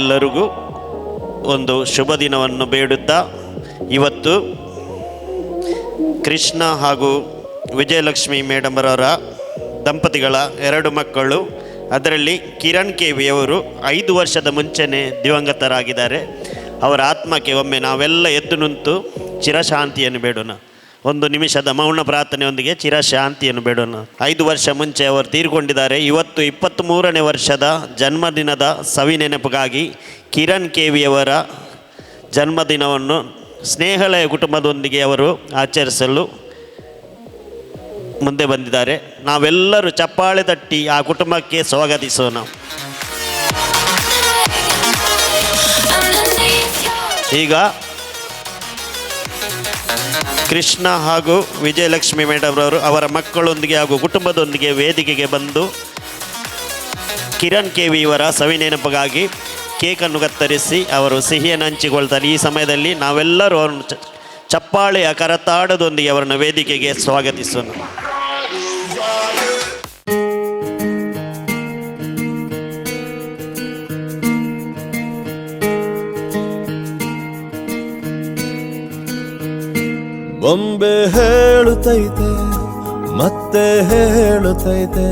ನಿಮ್ಮೆಲ್ಲರಿಗೂ ಒಂದು ಶುಭ ದಿನವನ್ನು ಬೇಡುತ್ತಾ, ಇವತ್ತು ಕೃಷ್ಣ ಹಾಗೂ ವಿಜಯಲಕ್ಷ್ಮಿ ಮೇಡಮರವರ ದಂಪತಿಗಳ 2 ಮಕ್ಕಳು, ಅದರಲ್ಲಿ ಕಿರಣ್ KV ಅವರು 5 ವರ್ಷದ ಮುಂಚೆನೇ ದಿವಂಗತರಾಗಿದ್ದಾರೆ. ಅವರ ಆತ್ಮಕ್ಕೆ ಒಮ್ಮೆ ನಾವೆಲ್ಲ ಎದ್ದು ನಿಂತು ಚಿರಶಾಂತಿಯನ್ನು ಬೇಡೋಣ. 1 ನಿಮಿಷದ ಮೌನ ಪ್ರಾರ್ಥನೆಯೊಂದಿಗೆ ಚಿರಶಾಂತಿಯನ್ನು ಬೇಡೋಣ. 5 ವರ್ಷ ಮುಂಚೆ ಅವರು ತೀರ್ಕೊಂಡಿದ್ದಾರೆ. ಇವತ್ತು 23ನೇ ವರ್ಷದ ಜನ್ಮದಿನದ ಸವಿನೆನಪಿಗಾಗಿ ಕಿರಣ್ KV ಅವರ ಜನ್ಮದಿನವನ್ನು ಸ್ನೇಹಲಯ ಕುಟುಂಬದೊಂದಿಗೆ ಅವರು ಆಚರಿಸಲು ಮುಂದೆ ಬಂದಿದ್ದಾರೆ. ನಾವೆಲ್ಲರೂ ಚಪ್ಪಾಳೆ ತಟ್ಟಿ ಆ ಕುಟುಂಬಕ್ಕೆ ಸ್ವಾಗತಿಸೋಣ. ಈಗ ಕೃಷ್ಣ ಹಾಗೂ ವಿಜಯಲಕ್ಷ್ಮಿ ಮೇಡಮ್ರವರು ಅವರ ಮಕ್ಕಳೊಂದಿಗೆ ಹಾಗೂ ಕುಟುಂಬದೊಂದಿಗೆ ವೇದಿಕೆಗೆ ಬಂದು ಕಿರಣ್ KV ಇವರ ಸವಿನೆನಪಿಗಾಗಿ ಕೇಕನ್ನು ಕತ್ತರಿಸಿ ಅವರು ಸಿಹಿಯನ್ನು ಹಂಚಿಕೊಳ್ತಾರೆ. ಈ ಸಮಯದಲ್ಲಿ ನಾವೆಲ್ಲರೂ ಅವರನ್ನು ಚಪ್ಪಾಳೆಯ ಕರತಾಡದೊಂದಿಗೆ ಅವರನ್ನು ವೇದಿಕೆಗೆ ಸ್ವಾಗತಿಸೋಣ. ಬೊಂಬೆ ಹೇಳುತ್ತೈತೆ ಮತ್ತೆ ಹೇಳುತ್ತೈತೆ,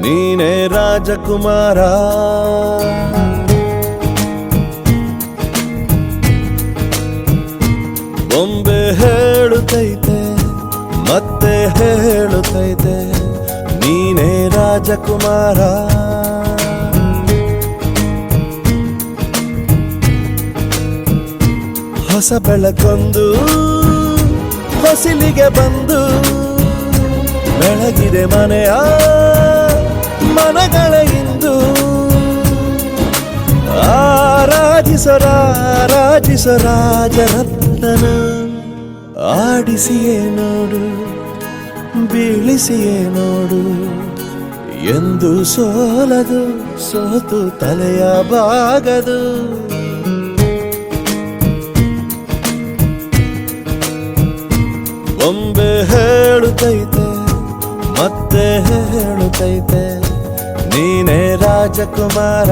ನೀನೇ ರಾಜಕುಮಾರ. ಬೊಂಬೆ ಹೇಳುತ್ತೈತೆ ಮತ್ತೆ ಹೇಳುತ್ತೈತೆ, ನೀನೇ ರಾಜಕುಮಾರ. ಹೊಸ ಬೆಳಕೊಂದು ಹೊಸಿಲಿಗೆ ಬಂದು ಬೆಳಗಿದೆ ಮನೆಯ ಮನಗಳ ಇಂದು. ಆರಾಧಿಸೋ ರಾಜರತ್ನನ, ಆಡಿಸಿಯೇ ನೋಡು ಬೀಳಿಸಿಯೇ ನೋಡು, ಎಂದು ಸೋಲದು ಸೋತು ತಲೆಯ ಬಾಗದು. ಬೊಂಬೆ ಹೇಳುತ್ತೈತೆ ಮತ್ತೆ ಹೇಳುತ್ತೈತೆ, ನೀನೇ ರಾಜಕುಮಾರ.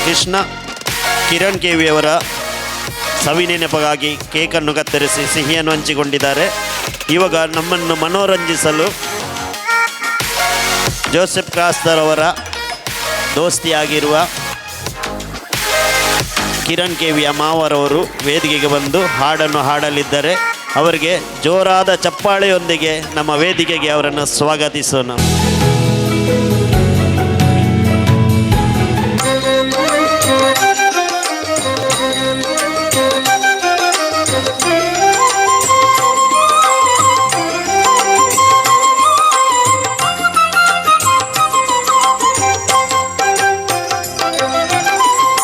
ಕೃಷ್ಣ ಕಿರಣ್ KV ಅವರ ಸವಿನೆನಪಿಗಾಗಿ ಕೇಕನ್ನು ಕತ್ತರಿಸಿ ಸಿಹಿಯನ್ನು ಹಂಚಿಕೊಂಡಿದ್ದಾರೆ. ಇವಾಗ ನಮ್ಮನ್ನು ಮನೋರಂಜಿಸಲು ಜೋಸೆಫ್ ಕ್ರಾಸ್ದರ್ ಅವರ ದೋಸ್ತಿಯಾಗಿರುವ ಕಿರಣ್ KVಯ ಮಾವರವರು ವೇದಿಕೆಗೆ ಬಂದು ಹಾಡನ್ನು ಹಾಡಲಿದ್ದಾರೆ. ಅವರಿಗೆ ಜೋರಾದ ಚಪ್ಪಾಳೆಯೊಂದಿಗೆ ನಮ್ಮ ವೇದಿಕೆಗೆ ಅವರನ್ನು ಸ್ವಾಗತಿಸೋಣ.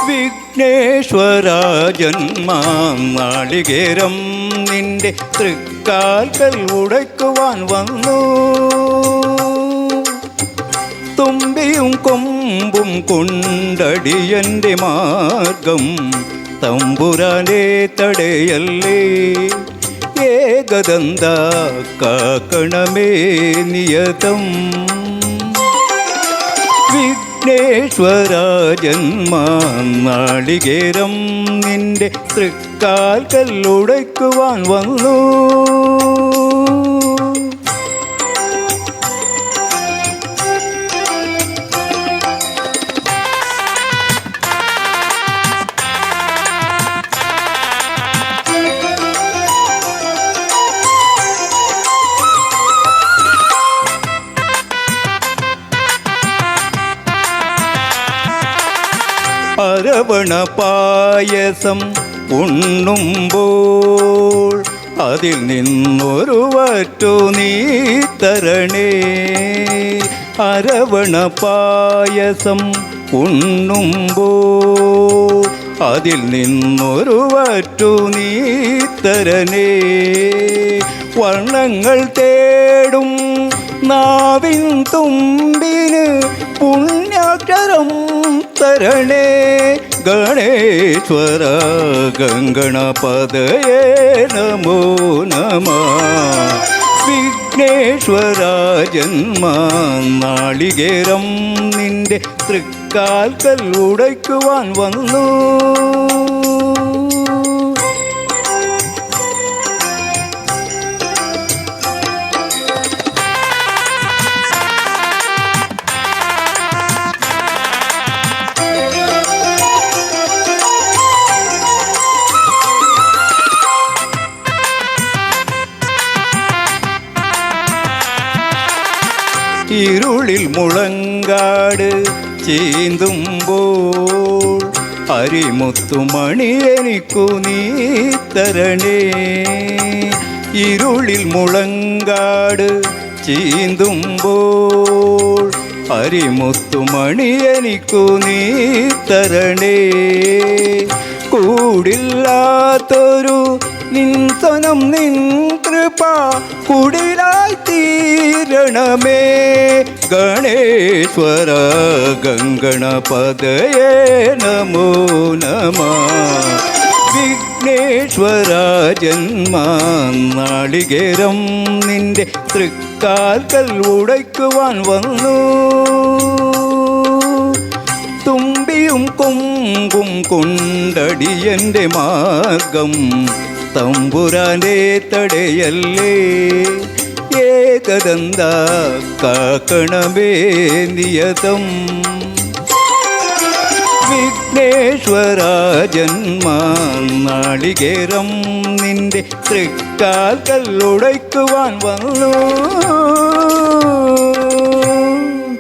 വിഘ്നേശ്വര ജന്മാളികേരം നിന്റെ തൃക്കാൽക്കൽ ഉടയ്ക്കുവാൻ വന്നു. തുമ്പിയും കൊമ്പും കൊണ്ടടിയൻ്റെ മാർഗം തമ്പുരാനെ തടയല്ലേ. ഏകദന്ത കാക്കണമേ നിയതം. വിഘ്നേശ്വര ജന്മാളികേരം നിന്റെ തൃക്കാൽക്കൽ ഉടയ്ക്കുവാൻ വന്നു. അരവണ പായസം ഉണ്ണുമ്പോൾ അതിൽ നിന്നൊരു വറ്റു നീ തരണേ. അരവണ പായസം ഉണ്ണുമ്പോൾ അതിൽ നിന്നൊരു വറ്റു നീ തരണേ. വർണ്ണങ്ങൾ തേടും നാവിൻ തുമ്പിന് പുണ്യാക്ഷരം തരണേ. ഗണേശ്വര ഗംഗണപതയേ നമോ നമഃ. വിഘ്നേശ്വര ജന്മ നാളികേരം നിന്റെ തൃക്കാൽക്കൽ ഉടയ്ക്കുവാൻ വന്നു. ഇരുളിൽ മുളങ്കാട് ചീന്തുമ്പോൾ അരിമുത്തുമണി എനിക്കു നീ തരണേ. ഇരുളിൽ മുളങ്കാട് ചീന്തുമ്പോൾ അരിമുത്തുമണി എനിക്കു നീ തരണേ. കൂടില്ലാത്തൊരു നിൻസനം നിൻ കൃപ കുടിലായി തീരണമേ. ഗണേശ്വര ഗംഗണപതയേ നമോ നമഃ. വിഘ്നേശ്വര ജന്മ നാളികേരം നിന്റെ തൃക്കാൽക്കൽ ഉടയ്ക്കുവാൻ വന്നു. തുമ്പിയും കൊമ്പും കൊണ്ടടിയൻ്റെ മാർഗം തമ്പുരാനെ തടയല്ലേ. ഏകദന്ത കാക്കണമേ നിയതം. വിഘ്നേശ്വര ജന്മ നാളികേരം നിന്റെ തൃക്കാൽക്കൽ ഉടയ്ക്കുവാൻ വന്നു.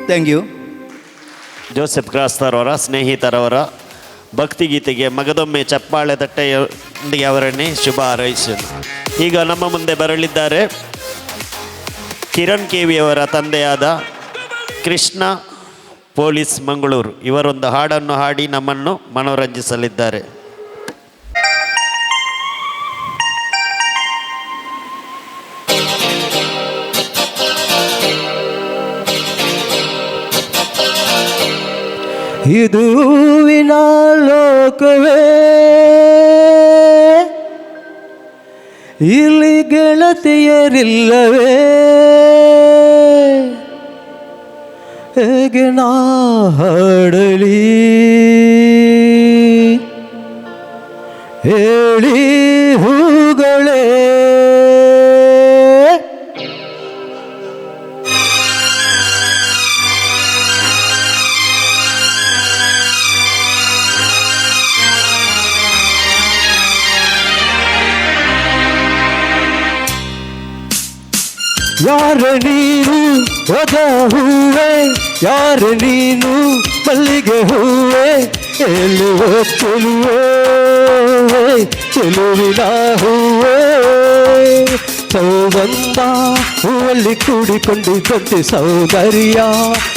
Thank you. ಜೋಸೆಫ್ ಕ್ರಾಸ್ತರವರ ಸ್ನೇಹಿತರವರ ಭಕ್ತಿಗೀತೆಗೆ ಮಗದೊಮ್ಮೆ ಚಪ್ಪಾಳೆ ತಟ್ಟೆಯೊಂದಿಗೆ ಅವರನ್ನೇ ಶುಭ ಹಾರೈಸೋಣ. ಈಗ ನಮ್ಮ ಮುಂದೆ ಬರಲಿದ್ದಾರೆ ಕಿರಣ್ KVಯವರ ತಂದೆಯಾದ ಕೃಷ್ಣ ಪೊಲೀಸ್ ಮಂಗಳೂರು. ಇವರೊಂದು ಹಾಡನ್ನು ಹಾಡಿ ನಮ್ಮನ್ನು ಮನೋರಂಜಿಸಲಿದ್ದಾರೆ. ಇದು ವಿನಾ ಲೋಕವೇ ಇಲ್ಲಿ ಗೆಳತಿಯರಿಲ್ಲವೇ. ಹೇಗೆ ನಾ ಹಾಡಲಿ ಹೇಳಿ ಹೂಗಳೇ. ಯಾರ ನೀನು ಹೊದ ಹೂವೆ, ಯಾರ ನೀನು ಮಲ್ಲಿಗೆ ಹೂವೆ, ಎಲ್ಲುವ ಚೆಲುವೆ ಚೆಲುವಿನ ಹೂವೆ. ಸೌಗಂಧ ಹೂವಲ್ಲಿ ಕೂಡಿಕೊಂಡಿದ್ದಂತೆ ಸೌಂದರ್ಯ,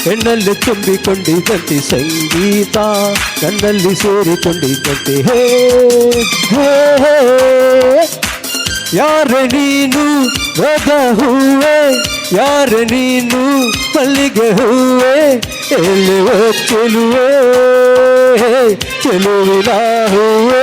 ಹೆಣ್ಣಲ್ಲಿ ತುಂಬಿಕೊಂಡಿದ್ದಂತೆ ಸಂಗೀತ, ನನ್ನಲ್ಲಿ ಸೇರಿಕೊಂಡಿದ್ದಂತೆ ಹೇ ಹೇ ಹೇ. ಯಾರ ನೀನು ಹೊದ ಹೂವೆ, ಯಾರ ನೀನು ಮಲ್ಲಿಗೆ ಹೂವೆ, ಎಲ್ಲುವ ಚೆಲುವೆ ಚೆಲುವಿನ ಹೂವೆ.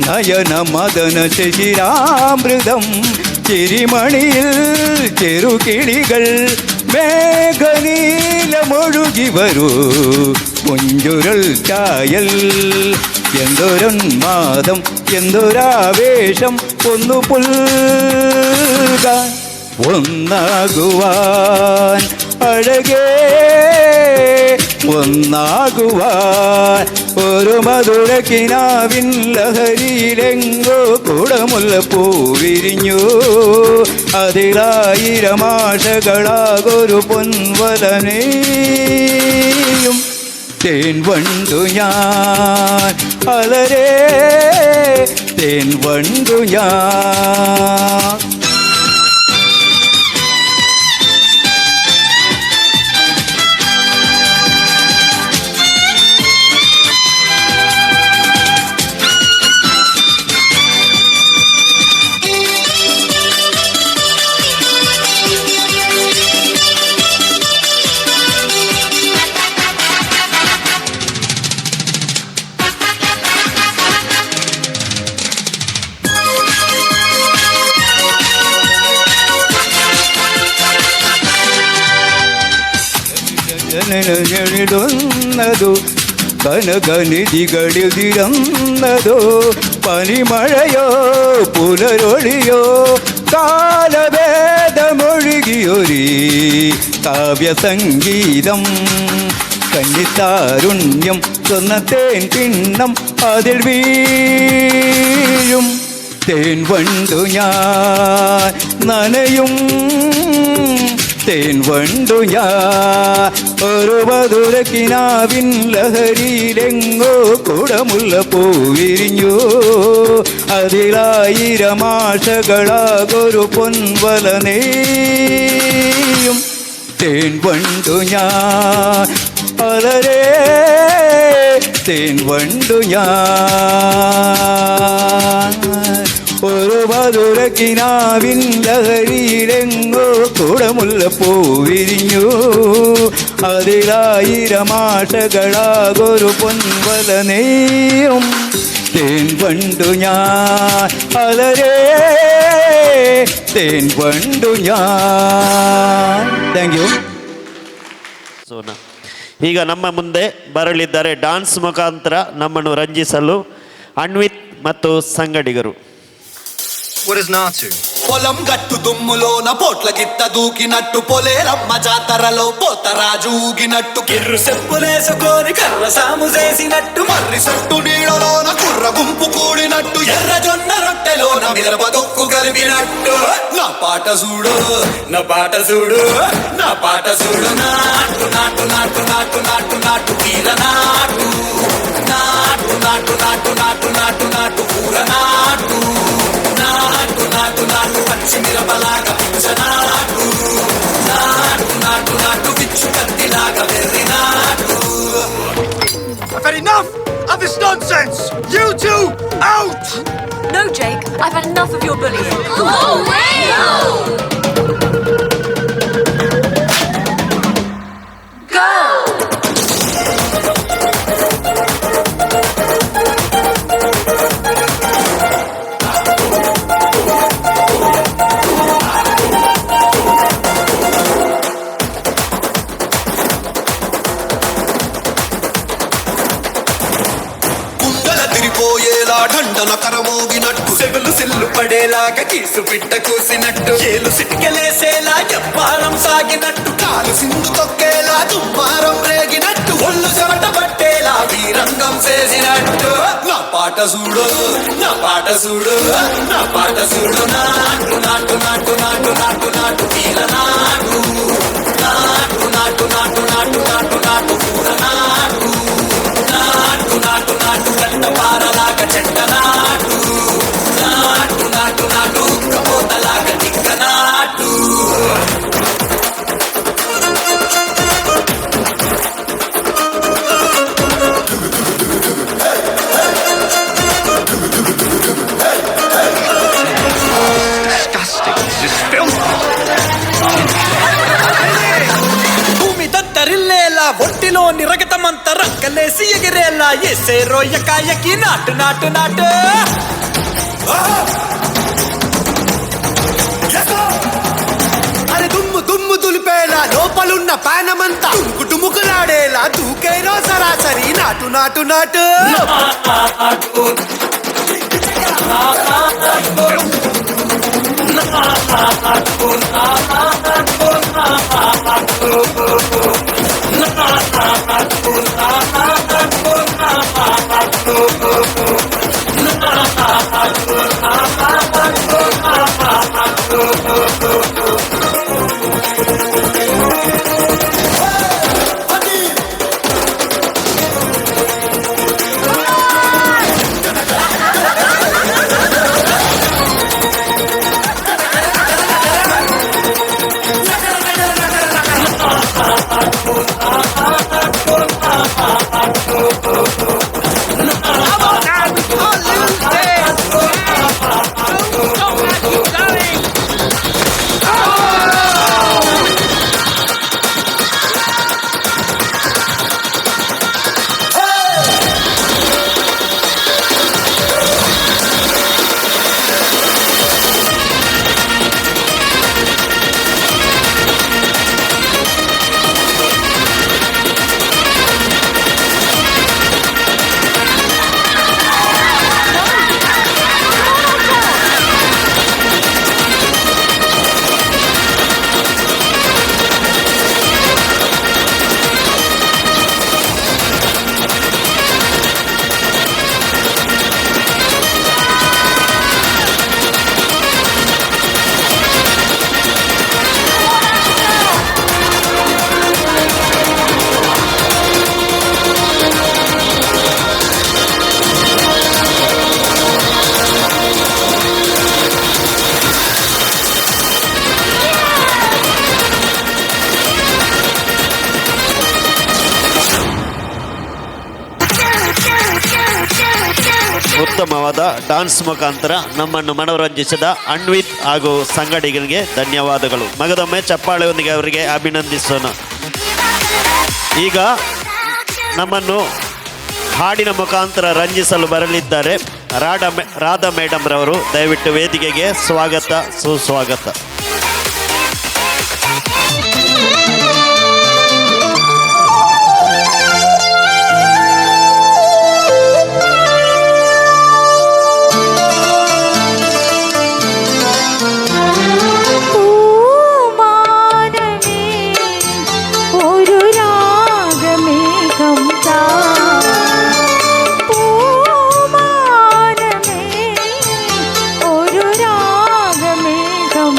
നയന മദന ശശിരാമൃതം ചിരിമണിയിൽ ചെറുകിളികൾ മേഘനീലമൊഴുകി വരൂ മുഞ്ചുരൽ ചായൽ എന്തൊരുന്മാദം എന്തൊരാവേശം ഒന്നു പുൽകാൻ ഒന്നാകുവാൻ അഴകേ ഒന്നാകുവാൻ ഒരു മധുര കിനാവിൻ ലഹരിയിലെങ്ങോ കുടമുല്ലപ്പൂ വിരിഞ്ഞു അതിലായിരമാഷകളാകൊരു പൊൻവലനെയും തേൻ വണ്ടു ഞാൻ അലരേ തേൻ വണ്ടു ഞാൻ. ിടുന്നതു കനകനിധികളിതിരന്നതോ പനിമഴയോ പുലരൊളിയോ കാലഭേദമൊഴുകിയൊരീ കാവ്യസംഗീതം കന്നിത്താരുണ്യം സ്വർണ്ണത്തേൻ കിണ്ണം അതിൽ വീഴും തേൻ വണ്ടു ഞാൻ നനയും തേൻ വണ്ടു ഞാൻ ഒരു മധുര കിനാവിൻ ലഹരിയിലെങ്ങോ കുടമുല്ലപ്പൂ വിരിഞ്ഞു അതിലായിരമാഷകളാകൊരു പൊൻവലനെയും തേൻ വണ്ടു ഞാൻ അലരേ തേൻ വണ്ടു ഞാൻ ഒരു മധുര കിനാവിൻ ലഹരിയിലെങ്ങോ കുടമുല്ലപ്പൂ വിരിഞ്ഞു അതിലായിരമാഷകളാകൊരു പൊൻവലനെയും തേൻ വണ്ടു ഞാൻ അലരേ തേൻ വണ്ടു ഞാൻ. Thank you. ಸೋನಾ ಈಗ ನಮ್ಮ ಮುಂದೆ ಬರಲಿದ್ದಾರೆ ಡಾನ್ಸ್ ಮುಖಾಂತರ ನಮ್ಮನ್ನು ರಂಜಿಸಲು ಅನ್ವಿತ್ ಮತ್ತು ಸಂಗಡಿಗರು. What is Natu? పొలం గట్టు దుమ్ములోన పోట్ల గిత్త దూకినట్టు పొలేరమ్మ జాతరలో పోతరాజు ఊగినట్టు కిర్రు చెప్పులేసుకొని కర్ర సాము చేసినట్టు మర్రి సట్టు నీడలోన కుర్ర గుంపు కూడినట్టు ఎర్ర జొన్న రొట్టెలోన మిరప దొక్కు కలిపినట్టు నా పాట చూడు నా పాట చూడు నా పాట చూడు నాటు నాటు నాటు నాటు నాటు నాటు వీర నాటు నాటు నాటు నాటు నాటు నాటు నాటు పూర నాటు నాటు నాటు నాటు పచ్చి మిరపలాగా పిచ్చనాటు నాటు నాటు నాటు విచ్చు కత్తిలాగా వెర్రి నాటు. I've had enough of this nonsense! You two, out! No, Jake, I've had enough of your bullying. Oh, no! Go! ఢండన కరమోగినట్టు సెగులు సిల్లు పడేలాగా కీసు పిట్ట కూసినట్టు ఏలు సిటికెలేసేలా ఎవ్వారం సాగినట్టు కాలు సింధు తొక్కేలా దుమ్మారం రేగినట్టు ఒళ్ళు చెమట పట్టేలా వీరంగం చేసినట్టు నా పాట చూడు నా పాట చూడు నా పాట చూడు నాటు నాటు నాటు నాటు నాటు నాటు వీర నాటు నాటు నాటు నాటు నాటు నాటు నాటు పూర నాటు నాటు నాటు నాటు గంట పారలాగా చెట్ట నాటు నాటు నాటు నాటు కబోతలాగా టిక్క నాటు. Disgusting. This is filthy. భూమి దద్దరిల్లేలా ఒట్టిలోని రగతమంత రక్కలేసి ఎగిరేలా చేసే రొయ్యకాయకి నాటు నాటు నాటు అరే దుమ్ము దుమ్ము దులిపేలా లోపలున్న పానమంతా టుముకులాడేలా దూకేరో సరాసరి నాటు నాటు నాటు ಉತ್ತಮವಾದ ಡಾನ್ಸ್ ಮುಖಾಂತರ ನಮ್ಮನ್ನು ಮನೋರಂಜಿಸಿದ ಅನ್ವಿತ್ ಹಾಗೂ ಸಂಗಡಿಗರಿಗೆ ಧನ್ಯವಾದಗಳು. ಮಗದೊಮ್ಮೆ ಚಪ್ಪಾಳೆಯೊಂದಿಗೆ ಅವರಿಗೆ ಅಭಿನಂದಿಸೋಣ. ಈಗ ನಮ್ಮನ್ನು ಹಾಡಿನ ಮುಖಾಂತರ ರಂಜಿಸಲು ಬರಲಿದ್ದಾರೆ ರಾಧಾ ಮೇಡಮ್ ರವರು. ದಯವಿಟ್ಟು ವೇದಿಕೆಗೆ ಸ್ವಾಗತ ಸುಸ್ವಾಗತ. ഒരു രാഗമേഘം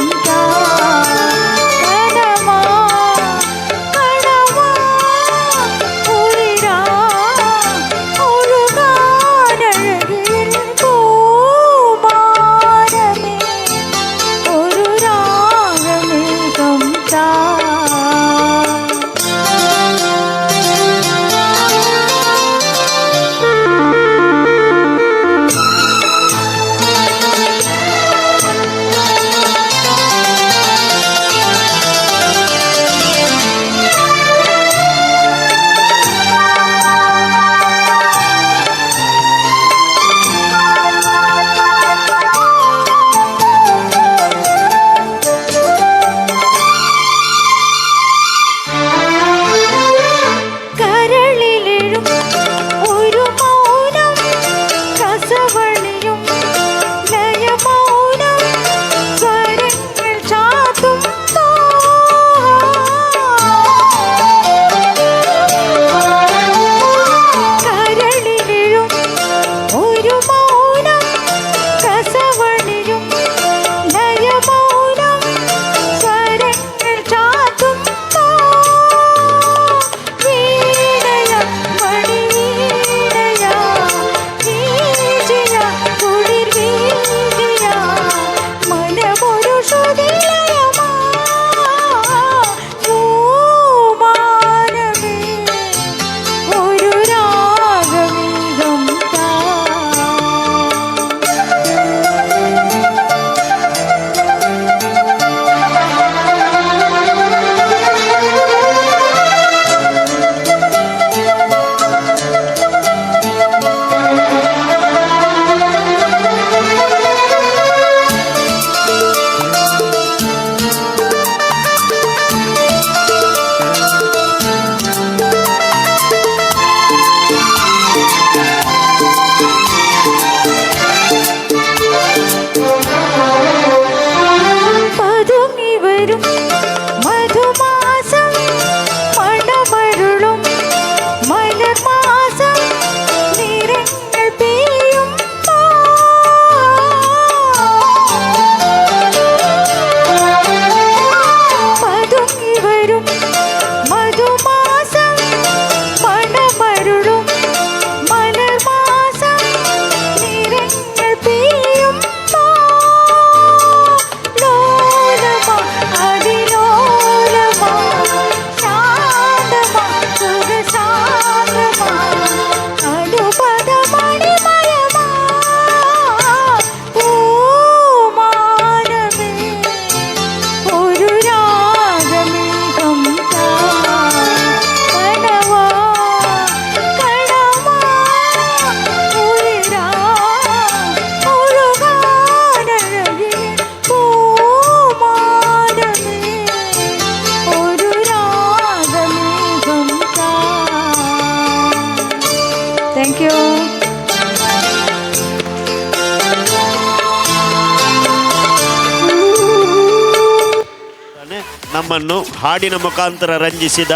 ನಮ್ಮನ್ನು ಹಾಡಿನ ಮುಖಾಂತರ ರಂಜಿಸಿದ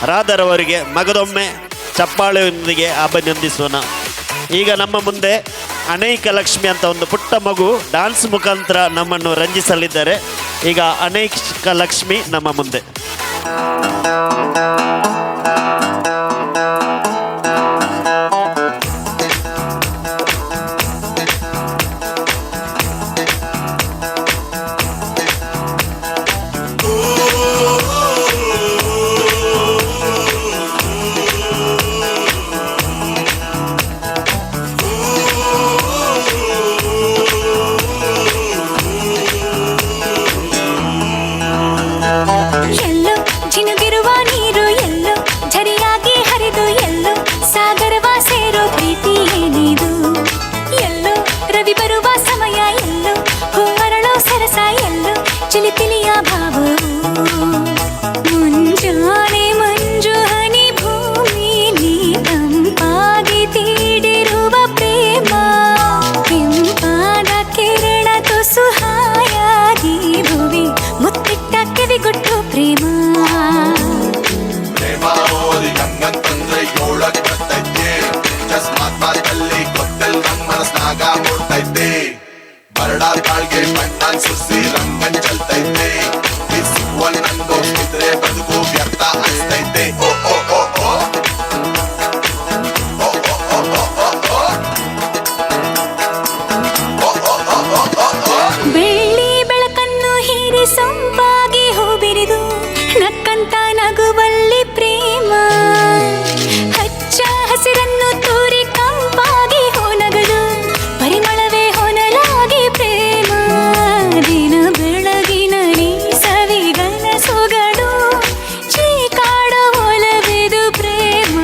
ರಾಧರವರಿಗೆ ಮಗದೊಮ್ಮೆ ಚಪ್ಪಾಳೆಯೊಂದಿಗೆ ಅಭಿನಂದಿಸೋಣ. ಈಗ ನಮ್ಮ ಮುಂದೆ ಅನೈಕ ಲಕ್ಷ್ಮಿ ಅಂತ ಒಂದು ಪುಟ್ಟ ಮಗು ಡಾನ್ಸ್ ಮುಖಾಂತರ ನಮ್ಮನ್ನು ರಂಜಿಸಲಿದ್ದಾರೆ. ಈಗ ಅನೈಕ ಲಕ್ಷ್ಮಿ ನಮ್ಮ ಮುಂದೆ. ಎಲ್ಲೋ ಜಿನುಗಿರುವ ನೀರು, ಎಲ್ಲೋ ಝರಿಯಾಗಿ ಹರಿದು, ಎಲ್ಲೋ ಸಾಗರವ ಸೇರೋ ಪ್ರೀತಿ ಏನಿದು. ಎಲ್ಲೋ ರವಿ ಬರುವ ಸಮಯ, ಎಲ್ಲೋ ಹೂವರಳೋ ಸರಸ, ಎಲ್ಲೋ ಚಿಲಿಪಿಲಿಯ ಭಾವವು. ಮುಂಜಾನೆ ಮಂಜು ಹನಿ ಭೂಮಿಲಿ ತಂಪಾಗಿ ತೀಡಿರುವ ಪ್ರೇಮ, ಕೆಂಪಾದ ಕಿರಣ ತುಸು ಹಾಯಾಗಿ ಭುವಿ ಮುತ್ತಿಟ್ಟ ಕಿವಿಗೊಟ್ಟು ಪ್ರೇಮ. ಪ್ರೇಮ ಓದಿ ಗಂಗಂತಂದ್ರೆ ಏಳಕ್ ಬರ್ತೈತೆ, ಅಕಸ್ಮಾತ್ ಮಾತಲ್ಲಿ ಗೊತ್ತಲ್ ನನ್ ಮನಸ್ನಾಗ ಮೂಡ್ತೈತೆ. ಬರಡ ತಾಳ್ಗೆ ಬಣ್ಣನ್ ಸುಸಿ ರಂಗನ್ ಚಲ್ತೈತೆ, ಸಿಗುವಲ್ ನನ್ ದೋಸ್ತಿದ್ರೆ ಬದುಕು ವ್ಯರ್ಥ ಅನ್ಸ್ತೈತೆ. ಓ ಓ ಓ ಓ ಬೆಳ್ಳಿ ಬೆಳಕನ್ನು ಹೀರಿ ಸೊಂಪಾಗಿ ಹೂ ಬಿರಿದು ನಕ್ಕಂತ ನಗುವಲ್ಲಿ ಪ್ರೇಮ. ಹಚ್ಚ ಹಸಿರನ್ನು ತೂರಿ ಕಂಪಾಗಿ ಹೊನಗದು ಪರಿಮಳವೇ ಹೊನಲಾಗಿ ಪ್ರೇಮ. ದಿನ ಬೆಳಗಿನ ನೀ ಸವಿಗನ ಸೊಗಡು ಚೀಕಾಡ ಒಲವೆದು ಪ್ರೇಮ.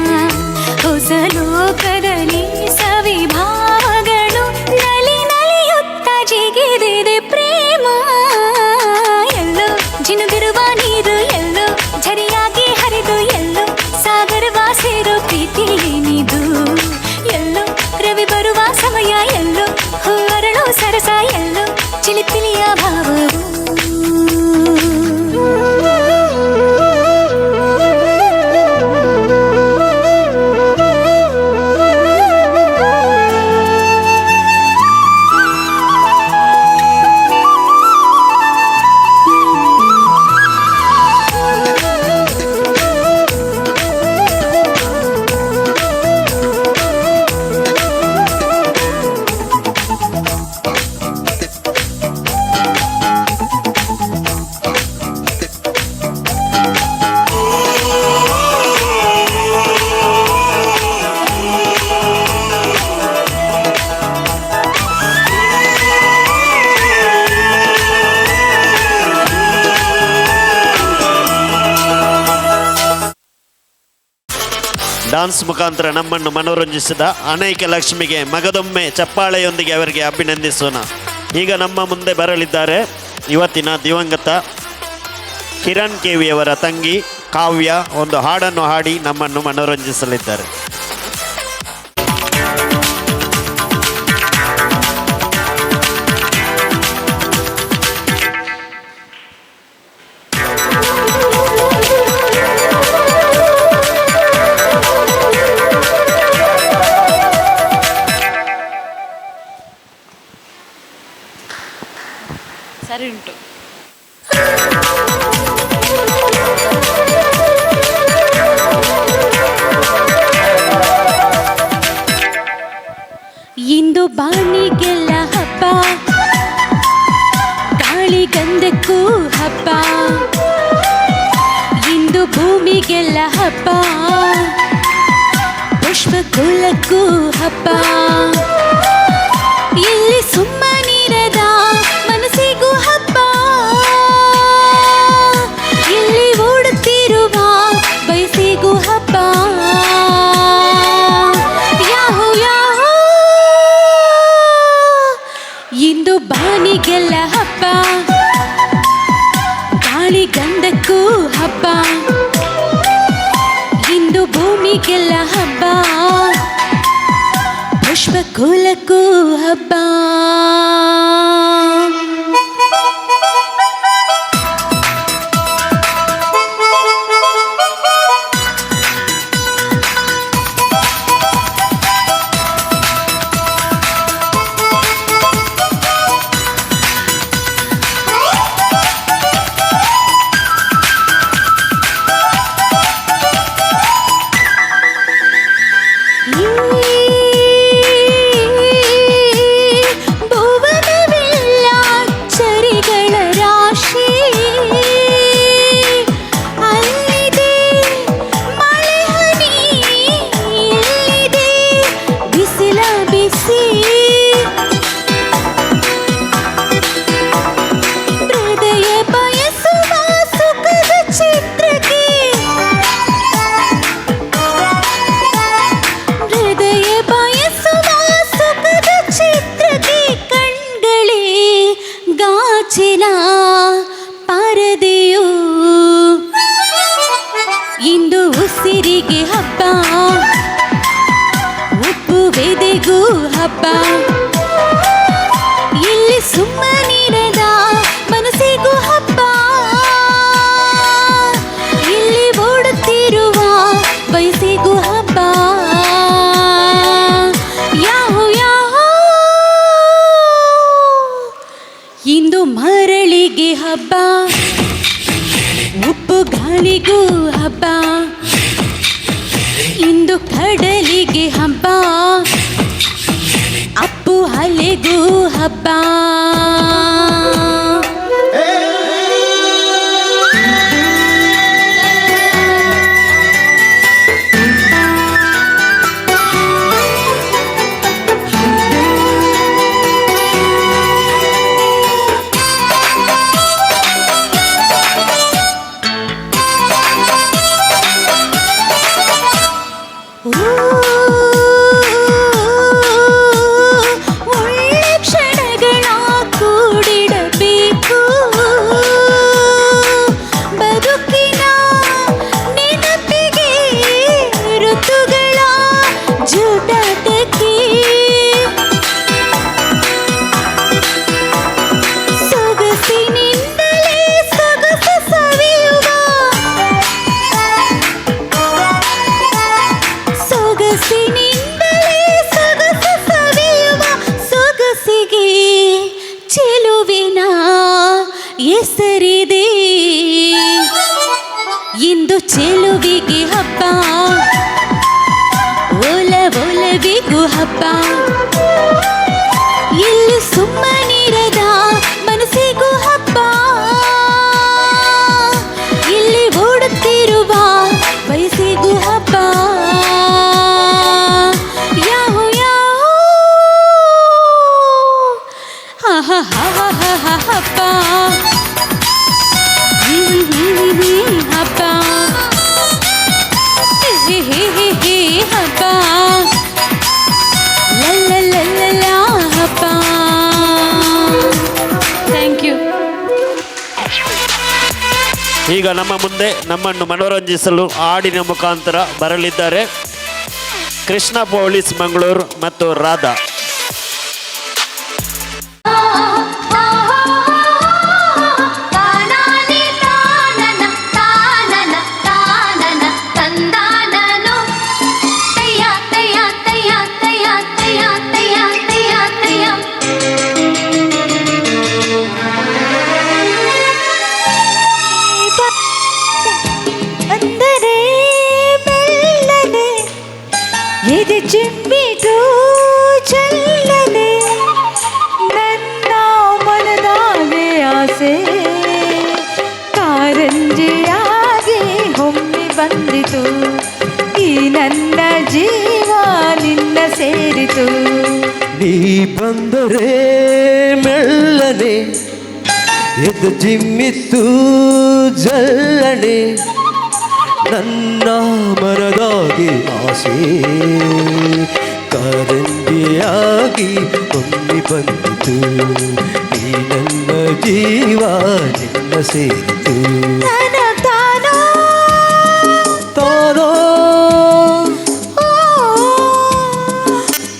ಹೊಸ ಲೋಕದಲ್ಲಿ ಸವಿಭಾವಗಳು ನಲಿ ನಲಿಯುತ್ತ ಜಿಗಿದಿದೆ ಪ್ರೇಮ. ಎಲ್ಲೋ ಜಿನುಗಿರುವ ನೀರು, ಎಲ್ಲೋ ಝರಿಯಾಗಿ ಹರಿದು, ಎಲ್ಲೋ ಸಾಗರವ ಸೇರೋ ಪ್ರೀತಿ ಏನಿದು. ಎಲ್ಲೋ ರವಿ ಬರುವ ಸಮಯ, ಎಲ್ಲೋ ಹೂವರಳೋ ಸರಸ, ಎಲ್ಲೋ ಚಿಲಿಪಿಲಿಯ ಭಾವವು. ಡಾನ್ಸ್ ಮುಖಾಂತರ ನಮ್ಮನ್ನು ಮನೋರಂಜಿಸಿದ ಅನೈಕ ಲಕ್ಷ್ಮಿಗೆ ಮಗದೊಮ್ಮೆ ಚಪ್ಪಾಳೆಯೊಂದಿಗೆ ಅವರಿಗೆ ಅಭಿನಂದಿಸೋಣ. ಈಗ ನಮ್ಮ ಮುಂದೆ ಬರಲಿದ್ದಾರೆ ಇವತ್ತಿನ ದಿವಂಗತ ಕಿರಣ್ ಕೆವಿಯವರ ತಂಗಿ ಕಾವ್ಯ. ಒಂದು ಹಾಡನ್ನು ಹಾಡಿ ನಮ್ಮನ್ನು ಮನೋರಂಜಿಸಲಿದ್ದಾರೆ. ಸರಿ ಉಂಟು. ಇಂದು ಬಾಣಿಗೆಲ್ಲ ಹಬ್ಬ, ಗಾಳಿ ಗಂಧಕ್ಕೂ ಹಬ್ಬ. ಇಂದು ಭೂಮಿಗೆಲ್ಲ ಹಬ್ಬ, ಪುಷ್ಪಕುಲಕ್ಕೂ ಹಬ್ಬ. ಇಲ್ಲಿ ಸುಮ್ಮನಿರದ ಮನಸ್ಸಿಗೂ ಹಬ್ಬ, ಇಲ್ಲಿ ಓಡುತ್ತಿರುವ ಬಯಸಿಗೂ ಹಬ್ಬ. ಯಾಹೋ ಯಾಹೋ, ಇಂದು ಬಾನಿಗೆಲ್ಲ ಹಬ್ಬ, ಗಾಳಿ ಗಂಧಕ್ಕೂ ಹಬ್ಬ. ಇಂದು ಭೂಮಿಗೆಲ್ಲ ಹಬ್ಬ, ಪುಷ್ಪಕುಲಕ್ಕೂ ಹಬ್ಬ. ಹಬ್ಬ, ಇಲ್ಲಿ ಸುಮ್ಮನಿರದ ಮನಸ್ಸಿಗೂ ಹಬ್ಬ, ಇಲ್ಲಿ ಓಡುತ್ತಿರುವ ವಯಸ್ಸಿಗೂ ಹಬ್ಬ. ಯಾಹೋ ಯಾಹೋ, ಇಂದು ಮರಳಿಗೆ ಹಬ್ಬ, ಉಪ್ಪು ಗಾಳಿಗೂ ಹಬ್ಬ, ಇಂದು ಕಡಲಿಗೆ ಹಬ್ಬ, ಅಪ್ಪು ಅಲೆಗೂ ಹಬ್ಬ. ಒಳ್ಳೆ ಕ್ಷಣಗಳ ಕೂಡಿಡಬೇಕು, ಬದುಕಿನ ನೆನಪಿಗೆ ಋತುಗಳ ಜೂಟಾಟಕ್ಕೆ, ಸೊಗಸಿನಿಂದಲೇ ಸೊಗಸು ಸವಿಯುವ, ಸೊಗಸಿನಿಂದಲೇ ಸೊಗಸು ಸವಿಯುವ, ಸೊಗಸಿಗೆ ಚೆಲುವಿನ ಹೆಸರಿದೆ. ಇಂದು ಚೆಲುವಿಗೆ ಹಬ್ಬ, ಒಲವಿಗೂ ಹಬ್ಬ, ಇಲ್ಲಿ ಸುಮ್ಮನಿರದ ಮನಸ್ಸಿಗೂ ಹಬ್ಬ, ಇಲ್ಲಿ ಓಡುತ್ತಿರುವ ವಯಸ್ಸಿಗೂ ಹಬ್ಬ. ಯಾಹೋ ಯಾಹೋ, ಹಬ್ಬ, ಹಬ್ಬ, ಹಬ್ಬ, ಲಲ್ಲ ಹಬ್ಬ. Thank you. ಈಗ ನಮ್ಮ ಮುಂದೆ ನಮ್ಮನ್ನು ಮನೋರಂಜಿಸಲು ಹಾಡಿನ ಮುಖಾಂತರ ಬರಲಿದ್ದಾರೆ ಕೃಷ್ಣ ಪೊಲೀಸ್ ಮಂಗಳೂರು ಮತ್ತು ರಾಧಾ. ಅಂದರೆ ಮೆಲ್ಲನೆ ಎದೆ ಚಿಮ್ಮಿತು ಚಲ್ಲನೆ, ನನ್ನ ಮನದಾಗೆ ಆಸೆ ಕಾರಂಜಿಯಾಗಿ ಒಮ್ಮೆ ಬಂದಿತು, ಈ ನನ್ನ ಜೀವ ನಿನ್ನ ಸೇರಿತು. ನೀ ಬಂದರೆ ಮೆಲ್ಲನೆ ಎದ್ದು ಚಿಮ್ಮಿತ್ತು ಜಲ್ಲನೆ, ನನ್ನ ಮನದಾಗಿ ಆಸೆ ಕಾರಂಜಿಯಾಗಿ ಒಮ್ಮೆ ಬಂದಿತು, ಈ ನನ್ನ ಜೀವ ನಿನ್ನ ಸೇರಿತು. ತಾನೋ ತಾನೋ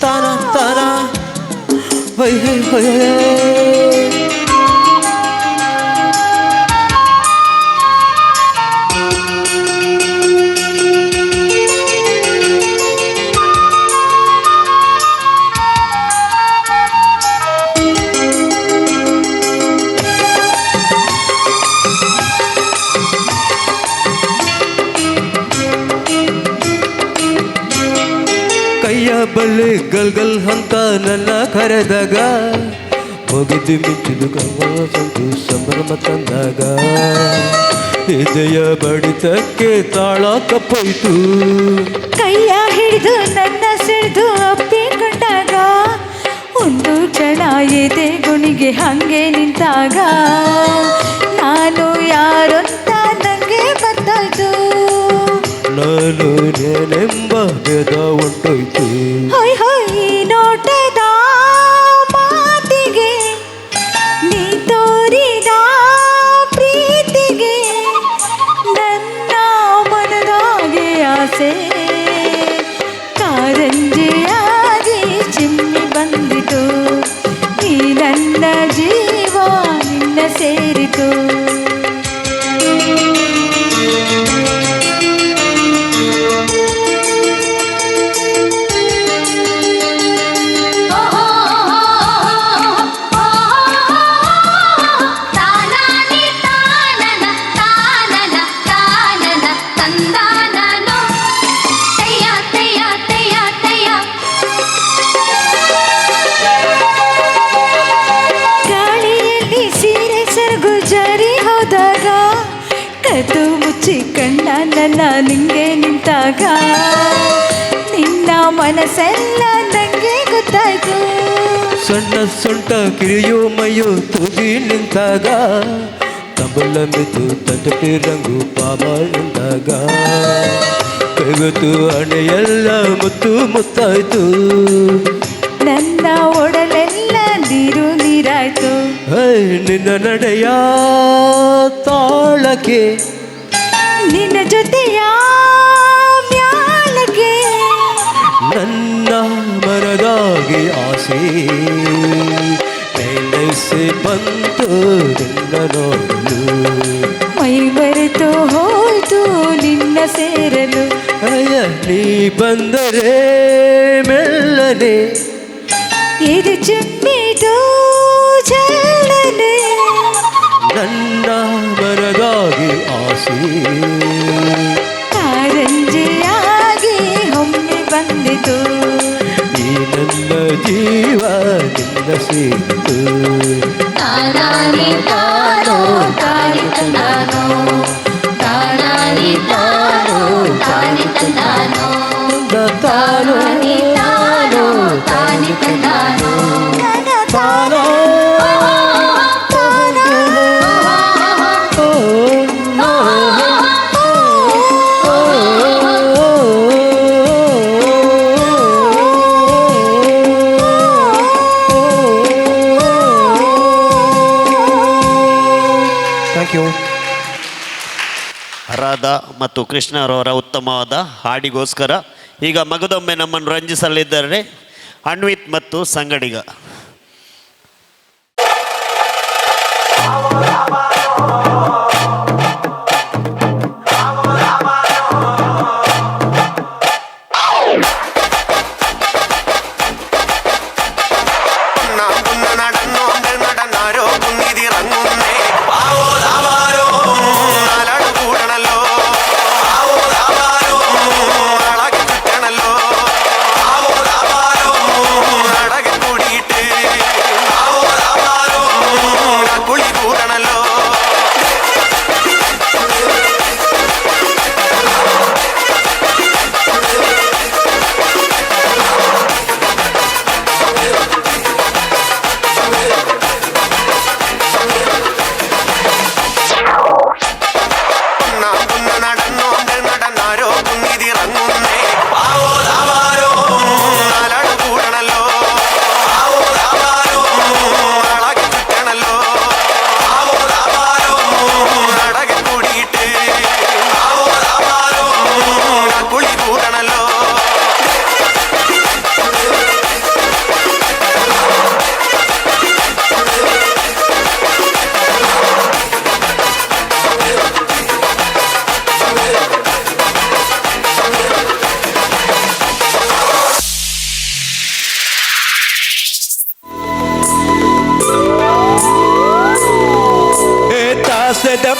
ತಾನ ತಾನ ಹೊಯ್ ಹೊಯ್ ಹೊಯ್. ಕೈಯ ಬಲ್ಲೆ ಗಲ್ಗಲ್ ಅಂತ ನನ್ನ ಕರೆದಾಗ, ಮುಗಿದು ಮಿಂಚಿದು ಸಂತು ಸಂಭ್ರಮ ತಂದಾಗ, ಹೃದಯ ಬಡಿತಕ್ಕೆ ತಾಳ ತಪ್ಪೋಯ್ತು. ಕೈಯ ಹಿಡಿದು ನನ್ನ ಸಿಡಿದು ಅಪ್ಪಿಕೊಂಡಾಗ, ಒಂದು ಕ್ಷಣ ಎದೆ ಗುಣಿಗೆ ಹಂಗೆ ನಿಂತಾಗ, ನಾನು ಯಾರೊತ್ತ ನಂಗೆ ಗೊತ್ತಾಯ್ತು. ನಾನು ನೆನೆಂಬ ಭೇದ ಉಂಟೋಯ್ತು. ಹೊಯ್ ಹೊಯ್ ನೋಟದ ಮಾತಿಗೆ, ನೀ ತೋರಿದ ಪ್ರೀತಿಗೆ, ನನ್ನ ಮನದಾಗೆ ಆಸೆ ಕಾರಂಜಿಯಾಗಿ ಚಿಮ್ಮಿ ಕದ್ದು ಮುಚ್ಚಿ ಕಣ್ಣ ನನ್ನ ನಿಂಗೆ ನಿಂತಾಗ ನಿನ್ನ ಮನಸ್ಸೆಲ್ಲ ನಂಗೆ ಗೊತ್ತಾಯ್ತು. ಸಣ್ಣ ಸೊಂಟ ಕಿರಿಯೋ ಮೈಯೋ ತೂಗಿ ನಿಂತಾಗ ತಬಲ ಮೆತು ತಂಟೆ ರಂಗು ಪಾಪ ಎಂದಾಗ ಕೈಗೊತ್ತು ಹಣೆಯೆಲ್ಲ ಮುತ್ತು ಮುತ್ತಾಯ್ತು. ನನ್ನ ಒಡಲೆಲ್ಲ ನೀರು ನೀರಾಯ್ತು. ನಿನ್ನ ನಡೆಯ ತಾಳಕ್ಕೆ ನಿನ್ನ ಜೊತೆಯ ಮ್ಯಾಲಗೆ ನನ್ನ ಮನದಾಗಿ ಆಸೆ ಮೇಲೈಸೆ ಬಂತು ನಿನ್ನ ನೋಡಲು. ಮೈ ಮರೆತು ಹೋಯ್ತು ನಿನ್ನ ಸೇರಲು. ಅಯ್ಯ ನೀ ಬಂದರೆ ಮೆಲ್ಲನೆ ಇದು ಚಿಮ್ಮಿದು ಚಲನೆ ನನ್ನ ಮನದಾಗಿ ಆಸೆ ಕಾರಂಜಿಯಾಗಿ ಒಮ್ಮೆ ಬಂದಿತು. ಈ ನನ್ನ ಜೀವ ನಿನ್ನ ಸೇರಿತು. ತಾನಾನಿ ತಾನೋ ತಾನಿ ತಂದಾನೋ ತಾನಾನಿ ತಾನೋ ತಾನಿ ತಂದಾನೋ ತಾನಾನಿ ತಾನೋ ತಾನಿ ತಂದಾನೋ ತಾನೋ ಥ್ಯಾಂಕ್ ಯು. ರಾಧಾ ಮತ್ತು ಕೃಷ್ಣರವರ ಉತ್ತಮವಾದ ಹಾಡಿಗೋಸ್ಕರ ಈಗ ಮಗದೊಮ್ಮೆ ನಮ್ಮನ್ನು ರಂಜಿಸಲಿದ್ದಾರೆ ಅನ್ವಿತ್ ಮತ್ತು ಸಂಗಡಿಗ.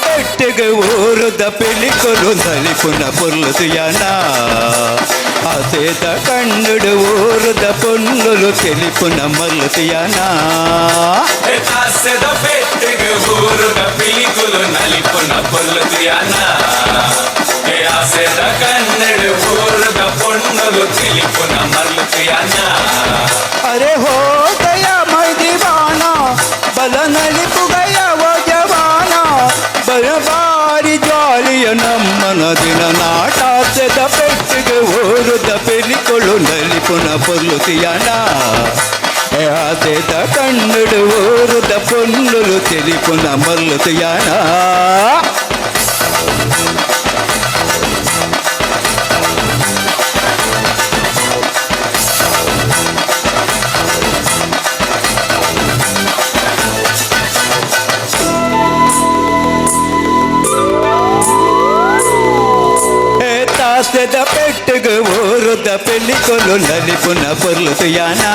పెట్టెగా ఊరుద పెళ్ళికొలు నలిపున పొర్లుదు యానా ఆసేద కన్నుడు ఊరుద పొన్నులు తెలుపున మల్లుదు యానా ఆసేద పెట్టెగా ఊరుద పెళ్ళికొలు నలిపున పొర్లుదు యానా ఆసేద కన్నుడు ఊరుద పొన్నులు తెలుపున మల్లుదు యానా అరే హో గయా మై దీవానా బల నలిపు గయా ఓ జవానా ಬರಬಾರಿ ಜಾಲಿಯ ನಮ್ಮನ ದಿನ ನಾಟಾಸದ ಪೆಟ್ಟಿಗೆ ಓರುದ ಪೆಲಿಕೊಳು ನಲಿಪುನ ಪೊರ್ಲುತಿಯನ ಆಸೆದ ಕಣ್ಣುಡು ಓರುದ ಪೊನ್ನುಲು ತಿಳಿಪುನ ಮಲ್ಲುತಿಯನ ఆసెద పెట్టుగు ఊరుద పెళ్ళికొలు నలిపున పొర్లుతుయానా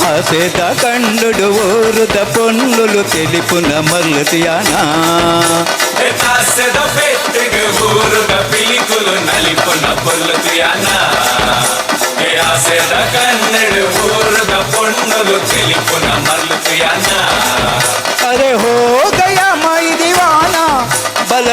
ఆసెద కన్నుడు ఊరుద పొన్నులు తెలిపున మల్లుతుయానా ఆసెద పెట్టుగు ఊరుద పెళ్ళికొలు నలిపున పొర్లుతుయానా ఆసెద కన్నుడు ఊరుద పొన్నులు తెలిపున మల్లుతుయానా అరే హో గయా మై దీవానా బల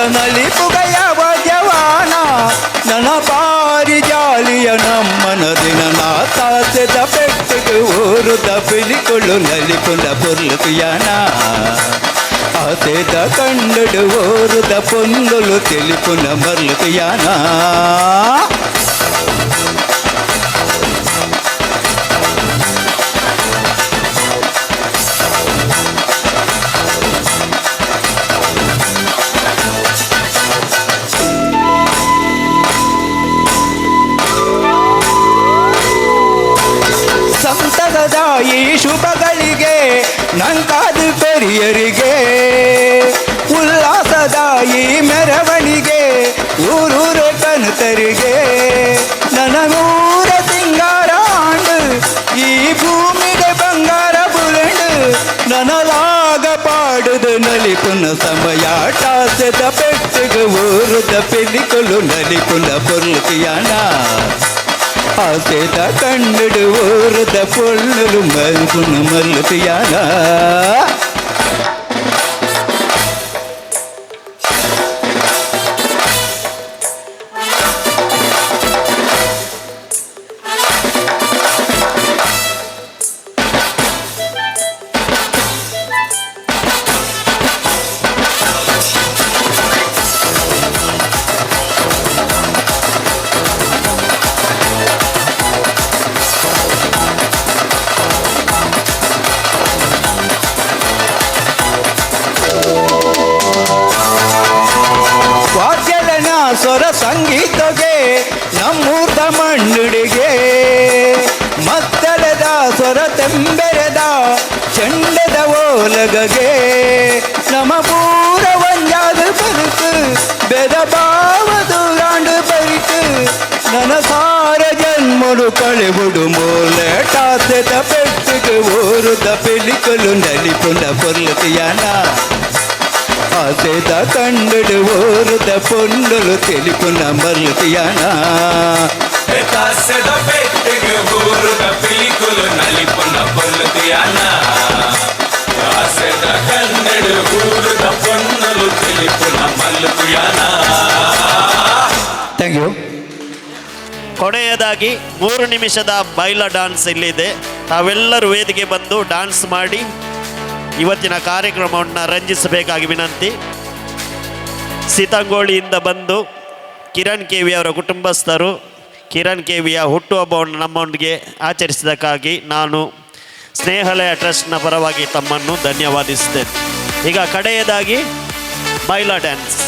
ఊరుద పిలికొళ్ళు నలిపుల పొర్లకు యానా ఆసేద కండడు ఊరుద పొందులు తెలుపున మర్లకు యానా ಸಂತಸದ ಈ ಶುಭಗಳಿಗೆ ನಂಕಾದು ಕೊರಿಯರಿಗೆ ಉಲ್ಲಾಸದ ಈ ಮೆರವಣಿಗೆ ಊರೂರ ಕನತರಿಗೆ ನನಗೂರ ಸಿಂಗಾರ ಆಂಡು ಈ ಭೂಮಿಗೆ ಬಂಗಾರ ಬುಲಂಡು ನನಲಾಗ ಪಾಡುದು ನಲಿಪುನ ಸಮಯ ಟಾಸದ ಪೆಟ್ಟಿಗೆ ಊರುದ ಪೆಲಿಕೊಲು ನಲಿಪುನ பொருளுக்குயான ஆசைத கண்ணுடு ஊறுத பொண்ணு மல்குணு மல்லுக்குயான ವಾದ್ಯಲನ ಸ್ವರ ಸಂಗೀತಗೆ ನಮ್ಮೂರ್ದ ಮಣ್ಣುಡಿಗೆ ಮತ್ತಲದ ಸ್ವರ ತೆಂಬೆರೆದ ಚೆಂಡದ ಓಲಗಗೆ ನಮ ಪೂರ ಒಂಜಾದ ಬರುಕು ಬೆದ ಬಾವದು ರಾಂಡು ಬರಿಕು ನನ್ನ ಸಾರ ಜನ್ಮಡು ಕಳೆಬುಡು ಮೂಲೆ ಟಾಸದ ಪೆಟ್ಟಿಗೆ ಊರುದ ಪೆಲಿಕಲು ನಲಿಪುನ పొర్లుకుయాన ఆసేద కండుడు ఊరుద పొన్నులు తెలుపున మర్లుకుయాన తాసెద పెట్టెగు ఊరుద పిలికులు నలిపున పొర్లుకుయాన తాసెద కన్నెడు ఊరుద పొన్నులు తెలుపున మల్లుకుయాన. Thank you. ಕೊನೆಯದಾಗಿ 3 ನಿಮಿಷದ ಬೈಲ ಡಾನ್ಸ್ ಇಲ್ಲಿದೆ. ತಾವೆಲ್ಲರೂ ವೇದಿಕೆ ಬಂದು ಡಾನ್ಸ್ ಮಾಡಿ ಇವತ್ತಿನ ಕಾರ್ಯಕ್ರಮವನ್ನು ರಂಜಿಸಬೇಕಾಗಿ ವಿನಂತಿ. ಸೀತಾಂಗೋಳಿಯಿಂದ ಬಂದು ಕಿರಣ್ KV ಅವರ ಕುಟುಂಬಸ್ಥರು ಕಿರಣ್ KVಯ ಹುಟ್ಟುಹಬ್ಬವನ್ನು ನಮ್ಮೊಂದಿಗೆ ಆಚರಿಸಿದ್ದಕ್ಕಾಗಿ ನಾನು ಸ್ನೇಹಾಲಯ ಟ್ರಸ್ಟ್ನ ಪರವಾಗಿ ತಮ್ಮನ್ನು ಧನ್ಯವಾದಿಸುತ್ತೇನೆ. ಈಗ ಕಡೆಯದಾಗಿ ಬೈಲಾ ಡ್ಯಾನ್ಸ್.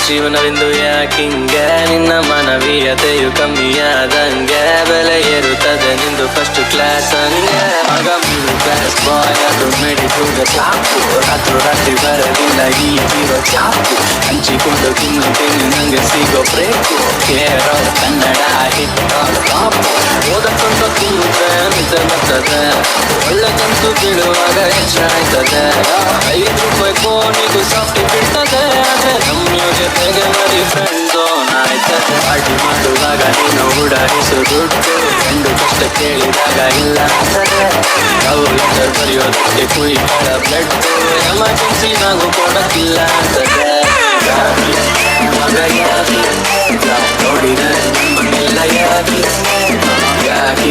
ಜೀವನವೆಂದು ಯಾಕಿಂಗೆ ನಿನ್ನ ಮಾನವೀಯತೆಯು ಕಮ್ಮಿಯಾದಂಗೆ ಬೆಲೆ ಏರುತ್ತದೆ ನಿಂದು ಫಸ್ಟ್ ಕ್ಲಾಸ್ ಹಂಗೆ ಆಗ ಮಿಡಲ್ ಕ್ಲಾಸ್ ಬಾಯ್ ಅದು ಮೆಡಿಟುದ ಚಾಪು ರಾತ್ರಿ ಬರಲಿಲ್ಲ ಈ ಜೀವ ಚಾಪು ಹಂಚಿಕೊಂಡು ತಿನ್ನು ನಂಗೆ ಸಿಗೋ break care Kannada hit top ಓದಕ್ಕಂತ ತಿನ್ನುತ್ತೆ ಮಿತ ಬರ್ತದೆ ಒಳ್ಳೆದಂತೂ ಬೀಳುವಾಗ ಎಚ್ಚರ ಆಯ್ತದೆ. 5 ರೂಪಾಯಿ ಫೋನಿಗೂ ಸಾಫ್ಟಿ ಬಿಡ್ತದೆ ಆದ್ರೆ ನಮ್ಮ ಜೊತೆಗೆ ಬರೀ ಫ್ರೆಂಡ್ ಝೋನ್ ಆಯ್ತದೆ. ಪಾರ್ಟಿ ಮಾಡುವಾಗ ನೀನು ಉಡಾಯಿಸು ದುಡ್ಡು ಫ್ರೆಂಡು ಕಷ್ಟ ಕೇಳಿದಾಗ ಇಲ್ಲ ಅಂತದೆ. ನಾವು ಲೆಟರ್ ಬರೆಯೋದಕ್ಕೆ ಕುಯ್ಗಳ ಬ್ಲಡ್ ಎಮರ್ಜೆನ್ಸಿ ನಾವು ಕೊಡಕ್ಕಿಲ್ಲ ಅಂತದೆ. ಮಗ ಯಾಕೆ ನೋಡಿದರೆ ನಿಮ್ಮನ್ನೆಲ್ಲ ಯಾಕೆ ಯಾಕೆ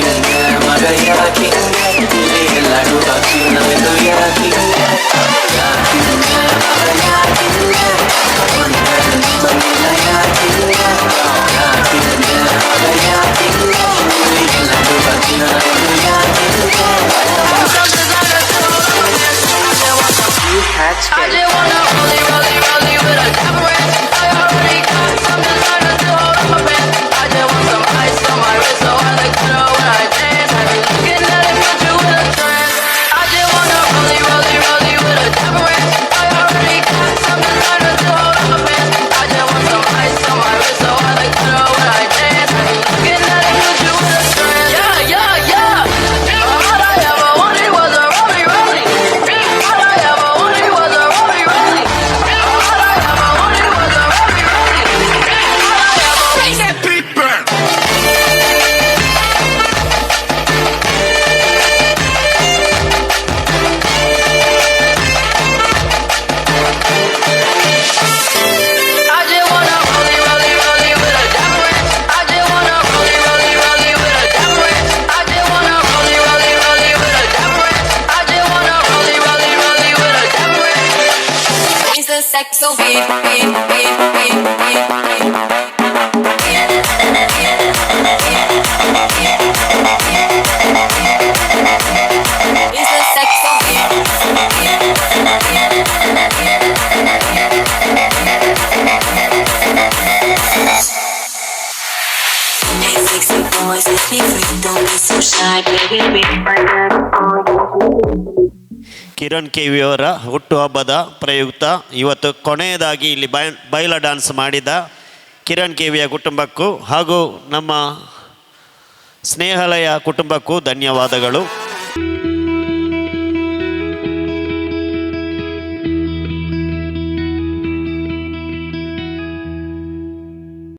ಮಗ ಯಾಕೆ ಇಲ್ಲಿ ಎಲ್ಲರೂ ಜೀವನವೆಂದು ಯಾಕೆ ಯಾಕೆ ಮಗ ಯಾಕೆ ನಿಮ್ಮನ್ನೆಲ್ಲ ಯಾಕೆ ಯಾಕೆ ಮಗ ಯಾಕೆ ಇಲ್ಲಿ ಎಲ್ಲರೂ ಜೀವನವೆಂದು ಯಾಕೆ. I just wanna rollie with a dapper rat. I already got some designer to hold on my back. I just want some ice on my wrist. so weird, weird, weird, weird, weird, weird. Is the sex so Hey, sexy boys, let's be free. Don't be so shy, baby. Kiran ಕೆವಿಯವರ ಹುಟ್ಟುಹಬ್ಬದ ಪ್ರಯುಕ್ತ ಇವತ್ತು ಕೊನೆಯದಾಗಿ ಇಲ್ಲಿ ಬೈಲ dance ಮಾಡಿದ ಕಿರಣ್ ಕೆವಿಯ ಕುಟುಂಬಕ್ಕೂ ಹಾಗೂ ನಮ್ಮ ಸ್ನೇಹಾಲಯ ಕುಟುಂಬಕ್ಕೂ ಧನ್ಯವಾದಗಳು.